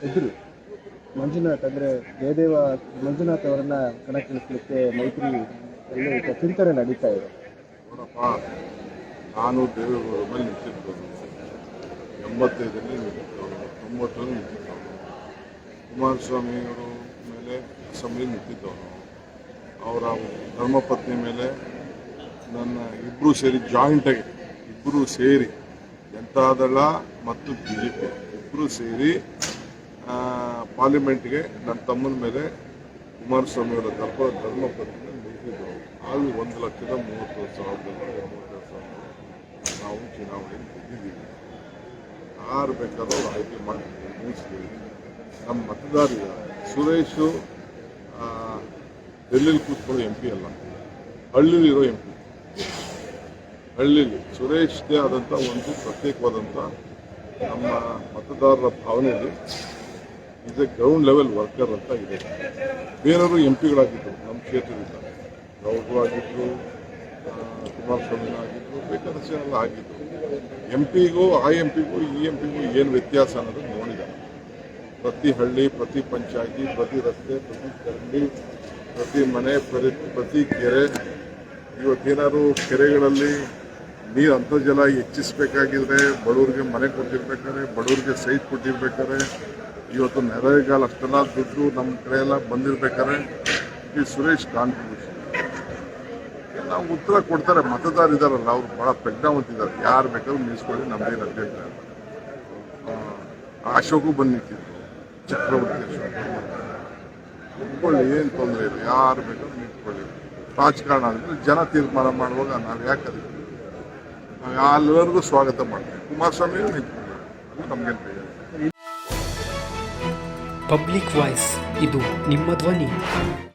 ಎದುರು ಮಂಜುನಾಥ್ ಅಂದರೆ ಜಯದೇವ ಮಂಜುನಾಥ್ ಅವರನ್ನ ಕಣಕ್ಕಿಳಿಸಲಿಕ್ಕೆ ಮೈತ್ರಿ ಎಲ್ಲ ಚಿಂತನೆ ನಡೀತಾ ಇದೆ. ನೋಡಪ್ಪ, ನಾನು ದೇವೇಗೌಡರ ಮೇಲೆ ನಿಂತಿದ್ದವನು, 85ರಲ್ಲಿ ನಿಂತಿದ್ದವನು, 90ರಲ್ಲಿ ನಿಂತಿದ್ದವನು, ಕುಮಾರಸ್ವಾಮಿಯವರು ಮೇಲೆ ಅಸೆಂಬ್ಲಿ ನಿಂತಿದ್ದವನು, ಅವರ ಧರ್ಮಪತ್ನಿ ಮೇಲೆ ನನ್ನ ಇಬ್ಬರು ಸೇರಿ ಜಾಯಿಂಟಾಗಿ ಇಬ್ಬರು ಸೇರಿ ಜನತಾದಳ ಮತ್ತು BJP ಇಬ್ಬರು ಸೇರಿ ಪಾರ್ಲಿಮೆಂಟ್ಗೆ ನನ್ನ ತಮ್ಮನ ಮೇಲೆ ಕುಮಾರಸ್ವಾಮಿಯವರ ಧರ್ಮಪತ್ನಿ ನಿಂತಿದ್ದವು. ಆಗ 1,30,32,000 ನಾವು ಚುನಾವಣೆಗೆ ಗೆದ್ದಿದ್ದೀವಿ. ಯಾರು ಬೇಕಾದ್ರೂ ಅವ್ರು ಆಯ್ಕೆ ಮಾಡಿ ನಿಲ್ಲಿಸ್ತೀವಿ. ನಮ್ಮ ಮತದಾರರಿದ್ದಾರೆ. ಸುರೇಶು ಡೆಲ್ಲಿಲಿ ಕೂತ್ಕೊಳ್ಳೋ MP ಅಲ್ಲ, ಹಳ್ಳಿಲಿರೋ MP. ಹಳ್ಳಿಲಿ ಸುರೇಶ್ದೇ ಆದಂಥ ಒಂದು ಪ್ರತ್ಯೇಕವಾದಂಥ ನಮ್ಮ ಮತದಾರರ ಭಾವನೆಯಲ್ಲಿ is a ground level worker ಅಂತ ಇದೆ. ಬೇರೆಯವರು MP ಗಳಾಗಿದ್ದರು ನಮ್ಮ ಕ್ಷೇತ್ರದಿಂದ, ಗೌಡ್ರು ಆಗಿದ್ದರು, ಕುಮಾರಸ್ವಾಮಿನೂ ಆಗಿದ್ದರು, ಬೇಕಾದಷ್ಟು ಜನ ಆಗಿದ್ದರು. MP ಗೂ ಆ MP ಗೂ ಈ MP ಗೂ ಏನು ವ್ಯತ್ಯಾಸ ಅನ್ನೋದು ನೋಡಿದ್ದಾರೆ. ಪ್ರತಿ ಹಳ್ಳಿ, ಪ್ರತಿ ಪಂಚಾಯತಿ, ಪ್ರತಿ ರಸ್ತೆ, ಪ್ರತಿ ಚರಂಡಿ, ಪ್ರತಿ ಮನೆ, ಪ್ರತಿ ಕೆರೆ, ಇವತ್ತೇನಾದ್ರು ಕೆರೆಗಳಲ್ಲಿ ನೀರು ಅಂತರ್ಜಲ ಹೆಚ್ಚಿಸಬೇಕಾಗಿದ್ರೆ, ಬಡವ್ರಿಗೆ ಮನೆ ಕೊಟ್ಟಿರ್ಬೇಕಾದ್ರೆ, ಬಡವ್ರಿಗೆ ಸೈಟ್ ಕೊಟ್ಟಿರ್ಬೇಕಾದ್ರೆ, ಇವತ್ತು ನೆರೆಗಾಲ ಅಷ್ಟೆಲ್ಲ ದುಡ್ಡು ನಮ್ಮ ಕಡೆ ಎಲ್ಲ ಬಂದಿರ್ಬೇಕಾದ್ರೆ ಈ ಸುರೇಶ್ ಕಾಂಟ್ರಿಬ್ಯೂಷನ್ ನಾವು ಉತ್ತರ ಕೊಡ್ತಾರೆ. ಮತದಾರರಿದ್ದಾರಲ್ಲ, ಅವ್ರು ಭಾಳ ಪ್ರಜ್ಞಾವಂತಿದ್ದಾರೆ. ಯಾರು ಬೇಕಾದ್ರೂ ನಿಲ್ಲಿಸ್ಕೊಳ್ಳಿ, ನಮ್ಮದೇನು ಅಭ್ಯಂತರ ಇಲ್ಲ. ಅಶೋಕು ಬಂದು ನಿಂತಿದ್ರು, ಚಕ್ರವರ್ತಿ ಅಶೋಕ್ ನಿಂತ್ಕೊಳ್ಳಿ, ಏನು ತೊಂದರೆ ಇಲ್ಲ. ಯಾರು ಬೇಕಾದ್ರೂ ನಿಂತ್ಕೊಳ್ಳಿ. ರಾಜಕಾರಣ ಅಂದರೆ ಜನ ತೀರ್ಮಾನ ಮಾಡುವಾಗ ನಾವು ಯಾಕೆ ಅದಕ್ಕೆ ನಾವು ಎಲ್ಲರಿಗೂ ಸ್ವಾಗತ ಮಾಡ್ತೀವಿ. ಕುಮಾರಸ್ವಾಮಿ ನಿಂತ್ಕೊಳ್ಳಿ, ನಮಗೇನು ಬೇಜಾರು. ಪಬ್ಲಿಕ್ ವಾಯ್ಸ್, ಇದು ನಿಮ್ಮ ಧ್ವನಿ.